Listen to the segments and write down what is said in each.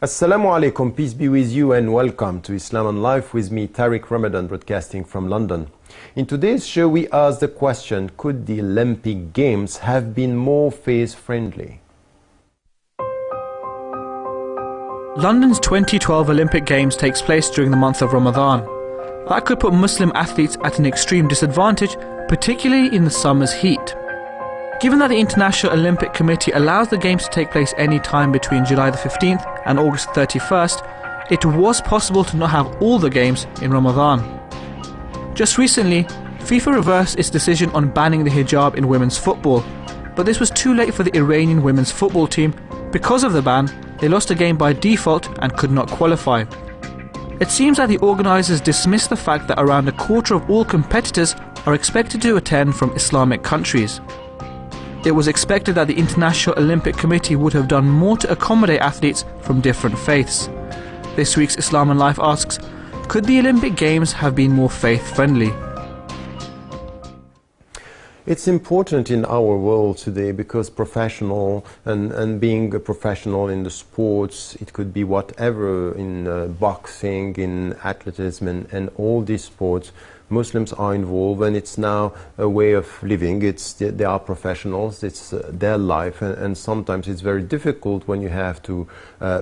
Assalamu alaikum, peace be with you and welcome to Islam on Life with me, Tariq Ramadan, broadcasting from London. In today's show we ask the question, could the Olympic Games have been more faith-friendly? London's 2012 Olympic Games takes place during the month of Ramadan. That could put Muslim athletes at an extreme disadvantage, particularly in the summer's heat. Given that the International Olympic Committee allows the Games to take place any time between July the 15th and August 31st, it was possible to not have all the Games in Ramadan. Just recently, FIFA reversed its decision on banning the hijab in women's football, but this was too late for the Iranian women's football team. Because of the ban, they lost a game by default and could not qualify. It seems that the organisers dismissed the fact that around a quarter of all competitors are expected to attend from Islamic countries. It was expected that the International Olympic Committee would have done more to accommodate athletes from different faiths. This week's Islam and Life asks, could the Olympic Games have been more faith-friendly? It's important in our world today because professional and being a professional in the sports, it could be whatever, in boxing, in athleticism and all these sports, Muslims are involved, and it's now a way of living. They are professionals, it's their life, and sometimes it's very difficult when you have to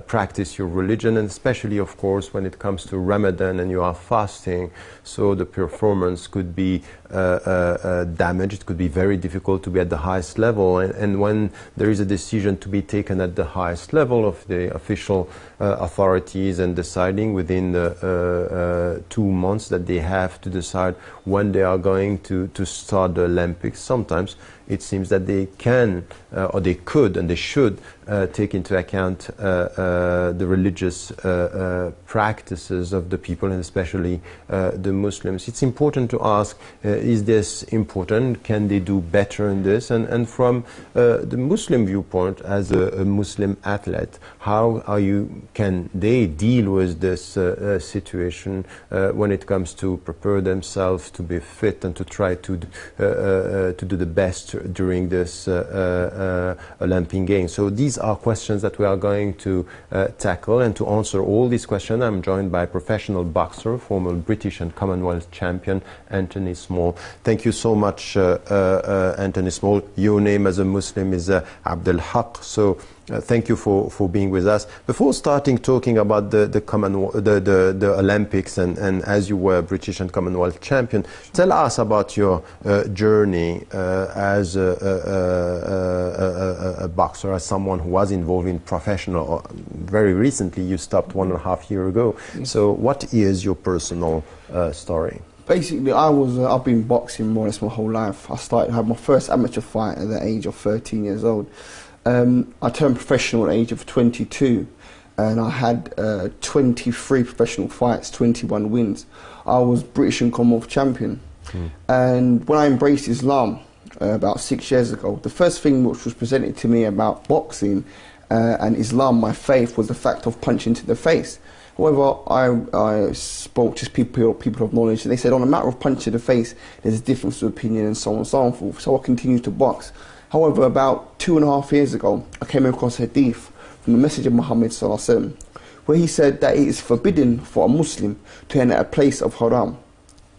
practice your religion, and especially of course when it comes to Ramadan and you are fasting, so the performance could be damaged. It could be very difficult to be at the highest level, and when there is a decision to be taken at the highest level of the official authorities and deciding within the 2 months that they have to decide when they are going to start the Olympics, sometimes it seems that they can or they could and they should take into account the religious practices of the people, and especially the Muslims. It's important to ask, is this important? Can they do better in this? And from the Muslim viewpoint, as a Muslim athlete, how can they deal with this situation when it comes to prepare themselves to be fit and to try to do the best during this Olympic Games? So these are questions that we are going to tackle, and to answer all these questions I'm joined by professional boxer, former British and Commonwealth champion Anthony Small. Thank you so much, Anthony Small. Your name as a Muslim is Abdul Haqq, so thank you for being with us. Before starting talking about the Olympics, and as you were British and Commonwealth champion, tell us about your journey as a boxer, as someone who was involved in professional. Very recently, you stopped 1.5 years ago. So what is your personal story? Basically, I've been boxing more or less my whole life. I had my first amateur fight at the age of 13 years old. I turned professional at the age of 22, and I had 23 professional fights, 21 wins. I was British and Commonwealth champion. And when I embraced Islam about 6 years ago, the first thing which was presented to me about boxing and Islam, my faith, was the fact of punching to the face. However, I spoke to people of knowledge, and they said on a matter of punch to the face, there's a difference of opinion and so on and so forth. So I continued to box. However, about 2.5 years ago, I came across a hadith from the Messenger of Muhammad ﷺ, where he said that it is forbidden for a Muslim to enter a place of haram.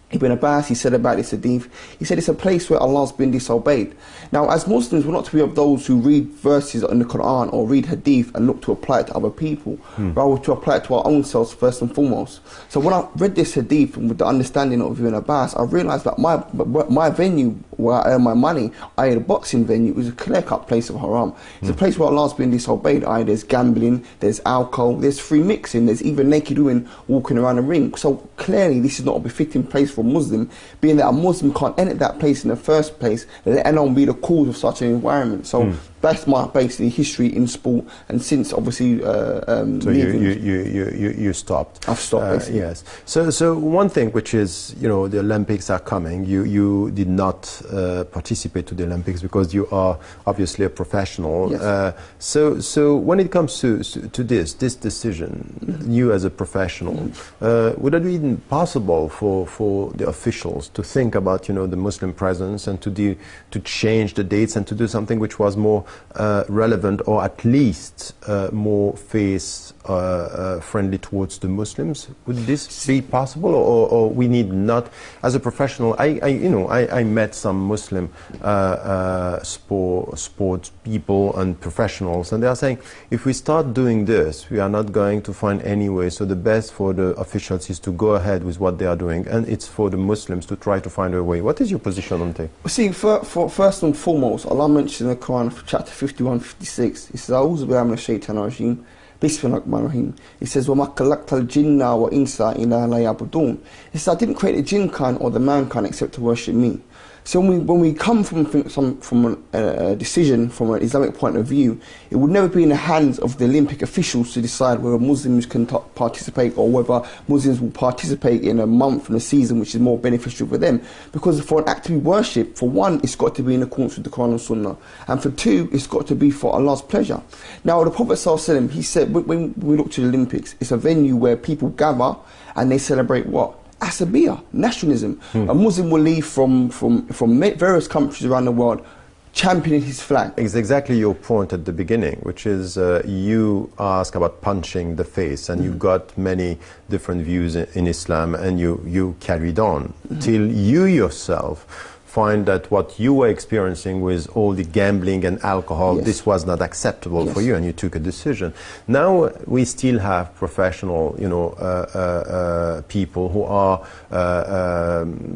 Ibn Abbas, he said about this hadith, he said it's a place where Allah's been disobeyed. Now, as Muslims, we're not to be of those who read verses in the Quran or read hadith and look to apply it to other people, rather to apply it to our own selves first and foremost. So when I read this hadith with the understanding of Ibn Abbas, I realised that my venue where I earn my money, i.e. the boxing venue, is a clear-cut place of haram. It's a place where Allah's been disobeyed, i.e. there's gambling, there's alcohol, there's free mixing, there's even naked women walking around the ring. So clearly this is not a befitting place for a Muslim, being that a Muslim can't enter that place in the first place, let alone be the cause of such an environment. So that's my basically history in sport, and since obviously so you stopped. I've stopped. Yes. So one thing which is, the Olympics are coming. You did not participate to the Olympics because you are obviously a professional. Yes. So when it comes to this decision, you as a professional, would it be even possible for the officials to think about the Muslim presence and to change the dates and to do something which was more relevant, or at least more face friendly towards the Muslims? Would this be possible, or we need not? As a professional, I met some Muslim sports people and professionals, and they are saying, if we start doing this, we are not going to find any way. So the best for the officials is to go ahead with what they are doing, and it's for the Muslims to try to find a way. What is your position on that? See, for first and foremost, Allah mentioned in the Quran, chapter 51, 56, He says, "A'udhu billahi minash shaitanir rajim, Bismillahir Rahmanir Rahim." He says, وَمَا خَلَقْتَ الْجِنَّ وَإِنسَ إِلَّا لِيَعْبُدُونَ. He says, I didn't create the jinn kind or the mankind except to worship me. So when we come from a decision from an Islamic point of view, it would never be in the hands of the Olympic officials to decide whether Muslims can participate, or whether Muslims will participate in a month and a season which is more beneficial for them. Because for an act to be worshipped, for one, it's got to be in accordance with the Quran and Sunnah, and for two, it's got to be for Allah's pleasure. Now the Prophet ﷺ, he said, when we look to the Olympics, it's a venue where people gather and they celebrate what? Asabiya, nationalism. A Muslim will leave from various countries around the world championing his flag. It's exactly your point at the beginning, which is you ask about punching the face, and you got many different views in Islam, and you carried on till you yourself find that what you were experiencing with all the gambling and alcohol, this was not acceptable for you, and you took a decision. Now we still have professional, people who are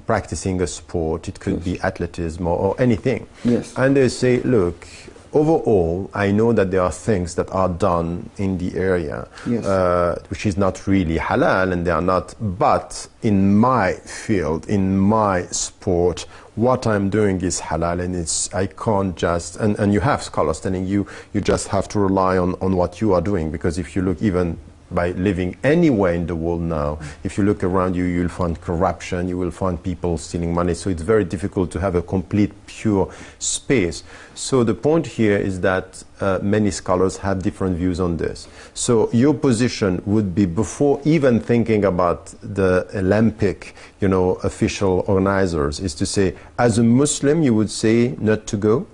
practicing a sport. It could be athleticism or anything. And they say, look, overall, I know that there are things that are done in the area which is not really halal, and they are not, but in my field, in my sport, what I'm doing is halal, and I can't just, and you have scholars telling you, you just have to rely on what you are doing, because if you look even by living anywhere in the world now, if you look around you, you'll find corruption, you will find people stealing money, so it's very difficult to have a complete pure space. So the point here is that many scholars have different views on this. So your position would be, before even thinking about the Olympic, official organizers, is to say, as a Muslim, you would say not to go?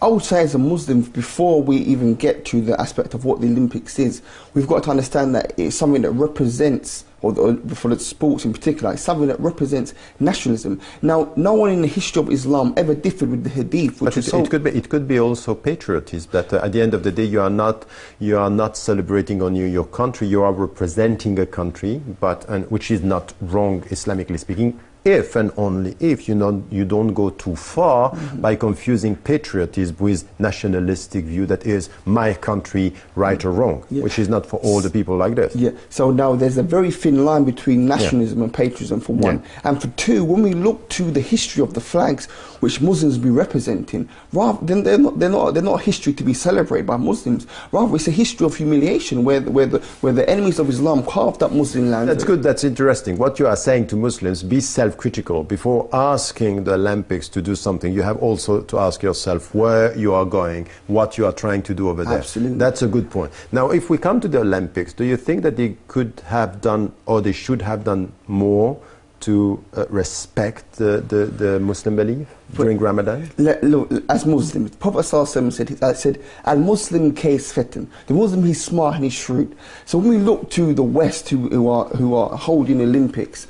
I would say as a Muslim, before we even get to the aspect of what the Olympics is, we've got to understand that it's something that represents, or for the sports in particular, it's something that represents nationalism. Now, no one in the history of Islam ever differed with the Hadith. But it could be also patriotism, that at the end of the day you are not celebrating only your country, you are representing a country, and which is not wrong, Islamically speaking, if and only if you don't go too far by confusing patriotism with nationalistic view, that is my country, right or wrong, which is not for all the people like this. So now there's a very thin line between nationalism and patriotism, for one. And for two, when we look to the history of the flags which Muslims be representing, rather than they're not a history to be celebrated by Muslims. Rather, it's a history of humiliation where the enemies of Islam carved up Muslim land. That's good. That's interesting. What you are saying to Muslims: be self-critical before asking the Olympics to do something. You have also to ask yourself where you are going, what you are trying to do over there. Absolutely. That's a good point. Now, if we come to the Olympics, do you think that they could have done, or they should have done more to respect the Muslim belief during Ramadan? Look, as Muslims, Prophet ﷺ said, "Al-Muslim case fitten." The Muslim, he's smart and he's shrewd. So when we look to the West, who are holding the Olympics,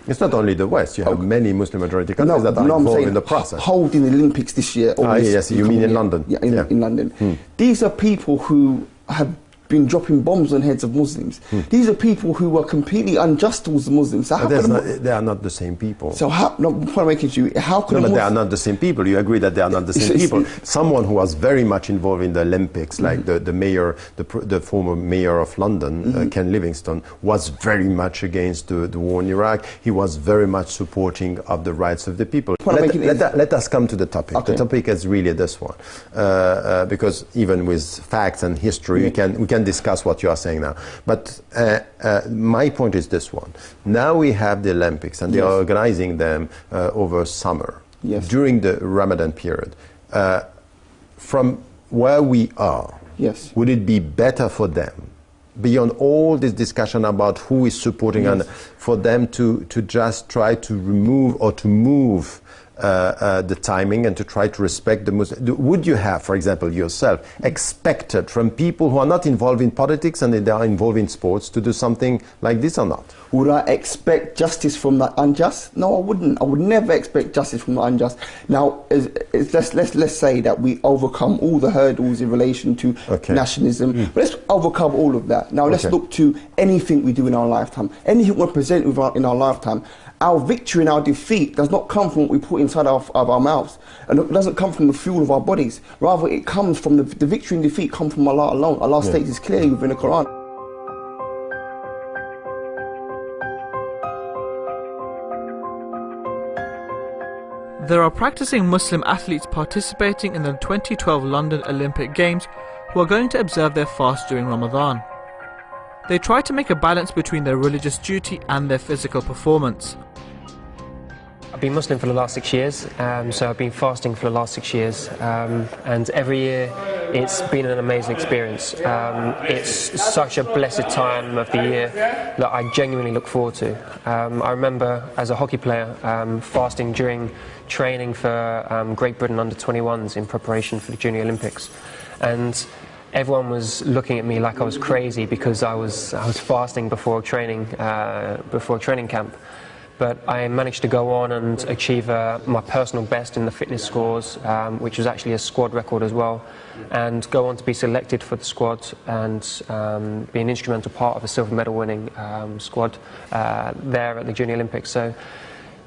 it's not only the West. You have many Muslim majority countries that are involved in the process. Holding the Olympics this year. Yes, you mean in London? Yeah, in London. These are people who have been dropping bombs on heads of Muslims. These are people who are completely unjust towards the Muslims. So they are not the same people. So how? No, the point I'm making to you, how can? No, but they are not the same people. You agree that they are not the same people. Someone who was very much involved in the Olympics, like the mayor, the former mayor of London, Ken Livingstone, was very much against the war in Iraq. He was very much supporting of the rights of the people. Let us come to the topic. Okay. The topic is really this one, because even with facts and history, we can discuss what you are saying now. But my point is this one. Now we have the Olympics, and they are organizing them over summer, during the Ramadan period. From where we are, would it be better for them, beyond all this discussion about who is supporting, and for them to just try to remove or to move the timing and to try to respect the Muslim. Would you have, for example, yourself expected from people who are not involved in politics and they are involved in sports to do something like this or not? Would I expect justice from the unjust? No, I wouldn't. I would never expect justice from the unjust. Now, let's say that we overcome all the hurdles in relation to nationalism. But let's overcome all of that. Now, let's look to anything we do in our lifetime. Anything we present in our lifetime. Our victory and our defeat does not come from what we put inside of our mouths. And it doesn't come from the fuel of our bodies. Rather, it comes from the victory and defeat come from Allah alone. Allah states this clearly within the Quran. There are practicing Muslim athletes participating in the 2012 London Olympic Games who are going to observe their fast during Ramadan. They try to make a balance between their religious duty and their physical performance. I've been Muslim for the last 6 years, so I've been fasting for the last 6 years, and every year it's been an amazing experience. It's such a blessed time of the year that I genuinely look forward to. I remember as a hockey player fasting during training for Great Britain under-21s in preparation for the Junior Olympics, and everyone was looking at me like I was crazy because I was fasting before training camp. But I managed to go on and achieve my personal best in the fitness scores, which was actually a squad record as well, and go on to be selected for the squad and be an instrumental part of a silver medal winning squad there at the Junior Olympics. So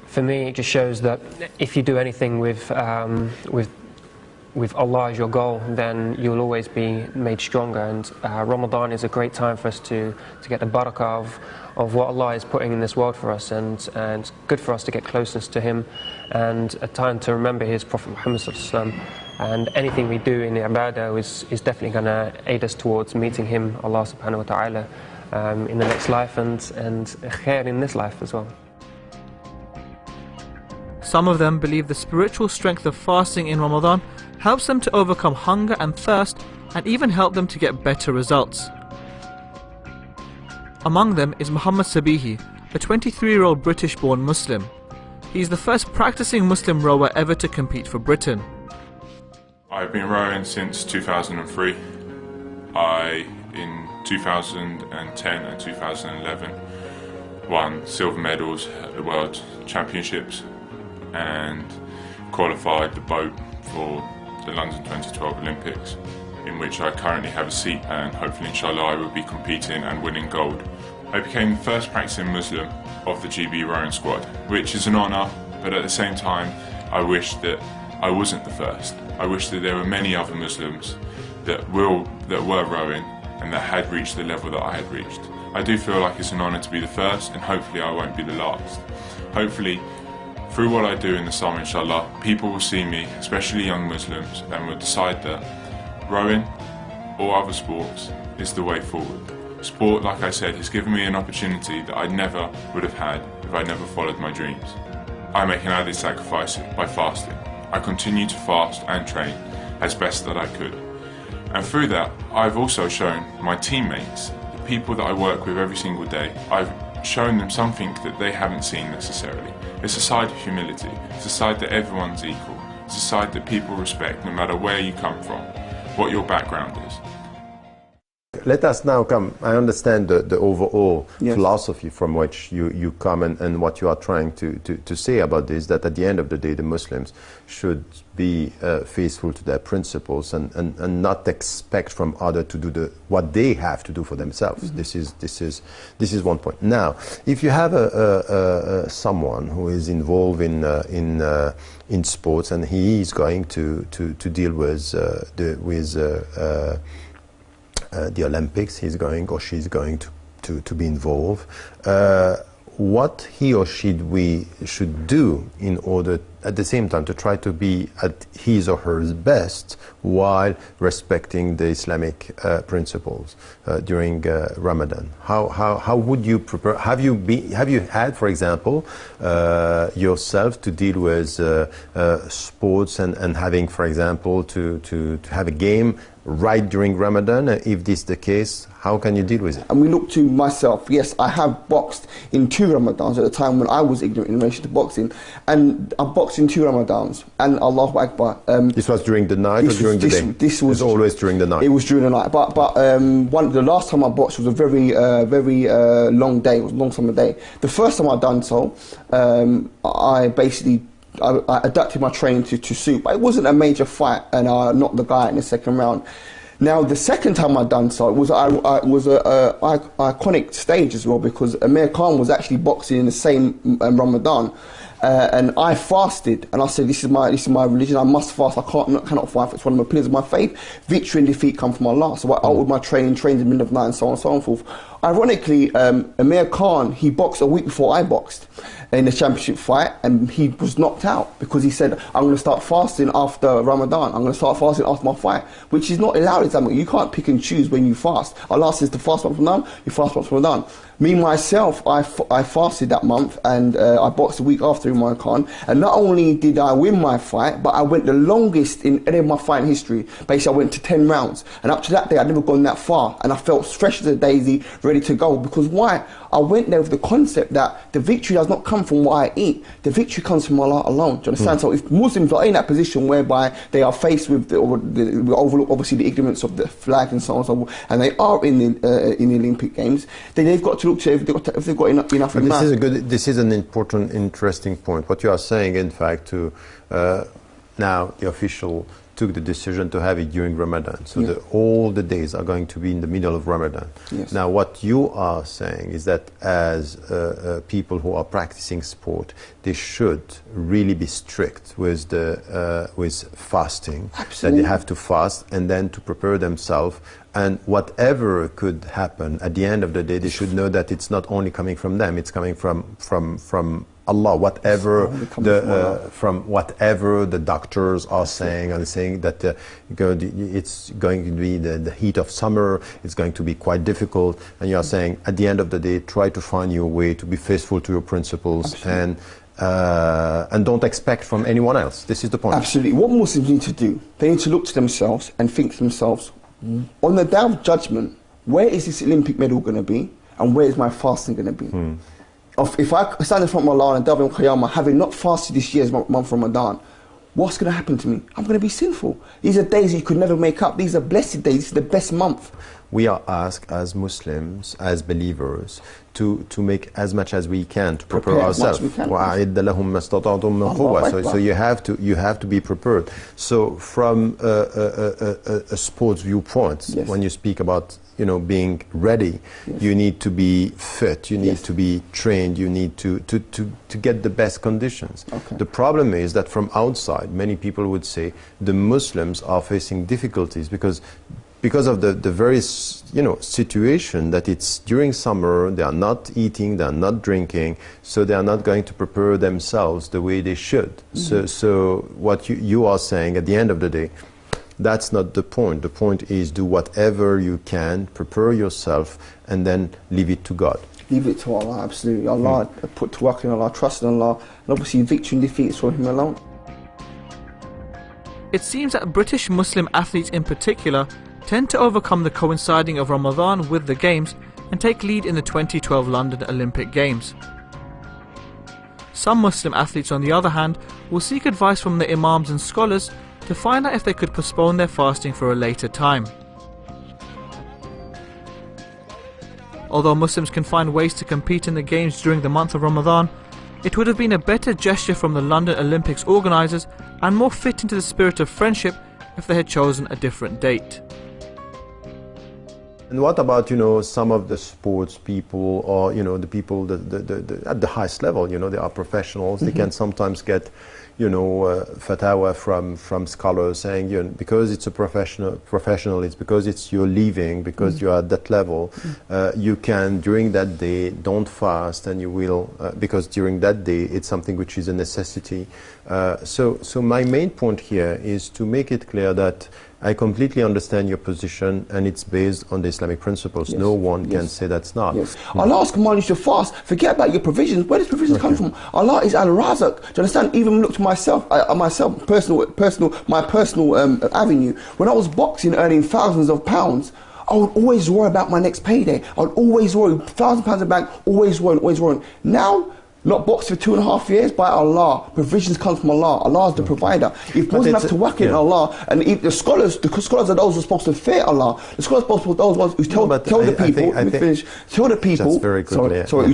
for me, it just shows that if you do anything with Allah as your goal, then you'll always be made stronger. And Ramadan is a great time for us to get the barakah of what Allah is putting in this world for us, and good for us to get closeness to Him, and a time to remember His Prophet Muhammad sallallahu alaihi wasallam. And anything we do in the ibadah is definitely going to aid us towards meeting Him, Allah subhanahu wa ta'ala, in the next life and khair in this life as well. Some of them believe the spiritual strength of fasting in Ramadan helps them to overcome hunger and thirst, and even help them to get better results. Among them is Muhammad Sabihi, a 23-year-old British-born Muslim. He is the first practicing Muslim rower ever to compete for Britain. I've been rowing since 2003. In 2010 and 2011, won silver medals at the World Championships and qualified the boat for the London 2012 Olympics, in which I currently have a seat, and hopefully inshallah I will be competing and winning gold. I became the first practicing Muslim of the GB rowing squad, which is an honour, but at the same time I wish that I wasn't the first. I wish that there were many other Muslims that were rowing and that had reached the level that I had reached. I do feel like it's an honour to be the first, and hopefully I won't be the last. Hopefully through what I do in the summer, inshallah, people will see me, especially young Muslims, and will decide that rowing or other sports is the way forward. Sport, like I said, has given me an opportunity that I never would have had if I never followed my dreams. I make an added sacrifice by fasting. I continue to fast and train as best that I could. And through that, I've also shown my teammates, the people that I work with every single day, I've shown them something that they haven't seen necessarily. It's a side of humility. It's a side that everyone's equal. It's a side that people respect no matter where you come from, what your background is. Let us now come. I understand the overall philosophy from which you come and what you are trying to say about this, that at the end of the day the Muslims should be faithful to their principles and not expect from others to do what they have to do for themselves. Mm-hmm. This is one point. Now, if you have someone who is involved in sports and he is going to deal with the Olympics, he's going or she's going to be involved. What he or she should do in order at the same time to try to be at his or her best while respecting the Islamic principles during Ramadan. How would you prepare? Have you had, for example, yourself to deal with sports and having, for example, to have a game right during Ramadan? If this is the case, how can you deal with it? And we look to myself. Yes, I have boxed in 2 Ramadans at the time when I was ignorant in relation to boxing, and I boxed boxing 2 Ramadans, and Allahu Akbar. This was during the night or during the day? This was always during the night. It was during the night, but the last time I boxed was a very long day. It was a long summer day. The first time I done so, I basically I adapted my training to suit, but it wasn't a major fight, and I knocked the guy in the second round. Now, the second time I done so, it was a iconic stage as well, because Amir Khan was actually boxing in the same Ramadan, and I fasted, and I said, this is my religion. I must fast. I cannot fight. It's one of my pillars of my faith. Victory and defeat come from Allah. So I altered my training in the middle of the night, and so on and so forth. Ironically, Amir Khan, he boxed a week before I boxed in the championship fight, and he was knocked out because he said, I'm going to start fasting after Ramadan. I'm going to start fasting after my fight, which is not allowed. You can't pick and choose when you fast. Allah says to fast month Ramadan, you fast month Ramadan. Me, myself, I fasted that month, and I boxed a week after Amir Khan, and not only did I win my fight, but I went the longest in any of my fighting history. Basically, I went to 10 rounds, and up to that day, I'd never gone that far, and I felt fresh as a daisy, ready to go. Because why? I went there with the concept that the victory does not come from what I eat. The victory comes from Allah alone. Do you understand? So if Muslims are in that position whereby they are faced with we overlook obviously the ignorance of the flag and so on and so forth, and they are in the Olympic Games, then they've got to look to if they've got enough. This is an important, interesting point. What you are saying, in fact, to now the official took the decision to have it during Ramadan. So all the days are going to be in the middle of Ramadan. Yes. Now what you are saying is that as people who are practicing sport, they should really be strict with fasting. Absolutely. That they have to fast and then to prepare themselves, and whatever could happen at the end of the day, they should know that it's not only coming from them, it's coming from Allah, whatever from whatever the doctors are saying, and saying that it's going to be the heat of summer, it's going to be quite difficult, and you are saying at the end of the day, try to find your way to be faithful to your principles. Absolutely. And don't expect from anyone else. This is the point. Absolutely. What Muslims need to do, they need to look to themselves and think to themselves, on the day of judgment, where is this Olympic medal going to be, and where is my fasting going to be? If I stand in front of Allah and Day of Qiyamah, having not fasted this year's month Ramadan, what's going to happen to me? I'm going to be sinful. These are days you could never make up. These are blessed days. This is the best month. We are asked as Muslims, as believers, to make as much as we can to prepare ourselves. So you have to be prepared. So from a sports viewpoint, when you speak about being ready, you need to be fit, you need to be trained, you need to get the best conditions. The problem is that from outside, many people would say the Muslims are facing difficulties because of the very situation that it's during summer, they are not eating, they are not drinking, so they are not going to prepare themselves the way they should. So what you are saying at the end of the day, that's not the point. The point is do whatever you can, prepare yourself, and then leave it to God. Leave it to Allah, absolutely. Allah, put to work in Allah, trust in Allah, and obviously victory and defeat is for Him alone. It seems that British Muslim athletes in particular tend to overcome the coinciding of Ramadan with the Games and take lead in the 2012 London Olympic Games. Some Muslim athletes, on the other hand, will seek advice from the imams and scholars to find out if they could postpone their fasting for a later time. Although Muslims can find ways to compete in the Games during the month of Ramadan, it would have been a better gesture from the London Olympics organisers and more fit into the spirit of friendship if they had chosen a different date. And what about some of the sports people, or the people at the highest level? They are professionals. They can sometimes get fatwa from scholars saying, because it's a professional, it's because it's your living, because you are at that level, you can during that day don't fast, and you will because during that day it's something which is a necessity. So my main point here is to make it clear that I completely understand your position, and it's based on the Islamic principles. No one can say that's not. Allah has commanded you to fast. Forget about your provisions. Where does provisions come from? Allah is Al-Razak. Do you understand? Even look to myself, my personal avenue. When I was boxing, earning thousands of pounds, I would always worry about my next payday. I would always worry, £1,000 a bank, always worrying. Now, Not boxed for 2.5 years? By Allah. Provisions come from Allah. Allah is the provider. If Muslims have to work in Allah, and if the scholars are those who are supposed to fear Allah. The scholars are supposed to be those ones who tell the people, who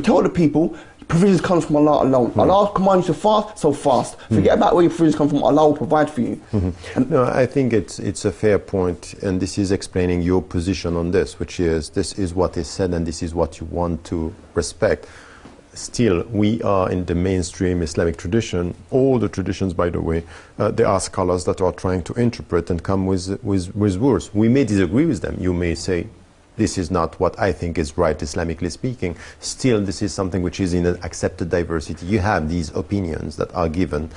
tell the people, provisions comes from Allah alone. Allah commands you to fast, so fast. Forget about where your provisions come from. Allah will provide for you. No, I think it's a fair point, and this is explaining your position on this, which is this is what is said and this is what you want to respect. Still, we are in the mainstream Islamic tradition. All the traditions, by the way, there are scholars that are trying to interpret and come with words. We may disagree with them. You may say, this is not what I think is right, Islamically speaking. Still, this is something which is in an accepted diversity. You have these opinions that are given.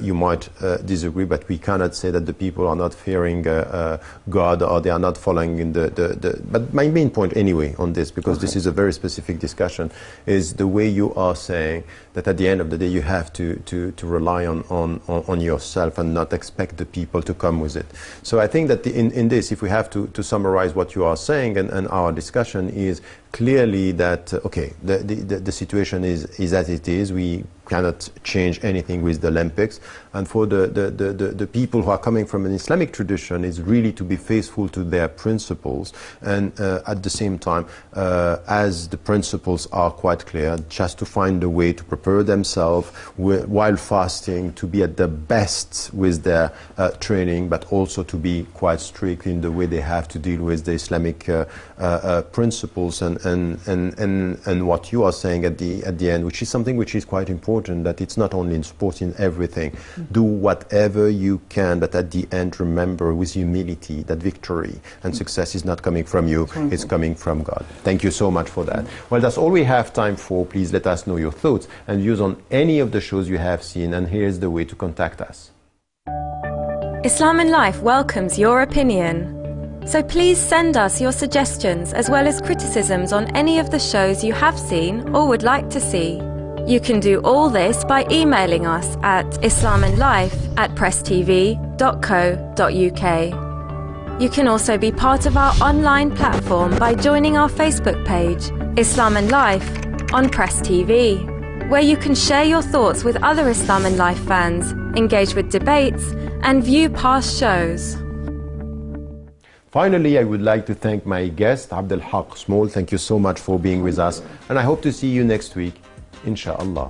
You might disagree, but we cannot say that the people are not fearing God or they are not following in But my main point anyway on this, because this is a very specific discussion, is the way you are saying that at the end of the day you have to rely on yourself and not expect the people to come with it. So I think that in this, if we have to summarize what you are saying and our discussion is clearly that, okay, the situation is as it is. We cannot change anything with the Olympics. And for the people who are coming from an Islamic tradition is really to be faithful to their principles. And at the same time, as the principles are quite clear, just to find a way to prepare themselves while fasting, to be at the best with their training, but also to be quite strict in the way they have to deal with the Islamic principles and what you are saying at the end, which is something which is quite important, that it's not only in sports, in everything. Do whatever you can, but at the end remember with humility that victory and success is not coming from you, it's coming from God. Thank you so much for that. Well, that's all we have time for. Please let us know your thoughts and views on any of the shows you have seen, and here's the way to contact us. Islam in Life welcomes your opinion. So please send us your suggestions as well as criticisms on any of the shows you have seen or would like to see. You can do all this by emailing us at islaminlife@presstv.co.uk. You can also be part of our online platform by joining our Facebook page, Islam and Life, on Press TV, where you can share your thoughts with other Islam and Life fans, engage with debates, and view past shows. Finally, I would like to thank my guest, Abdul Haqq Small. Thank you so much for being with us, and I hope to see you next week, inshallah.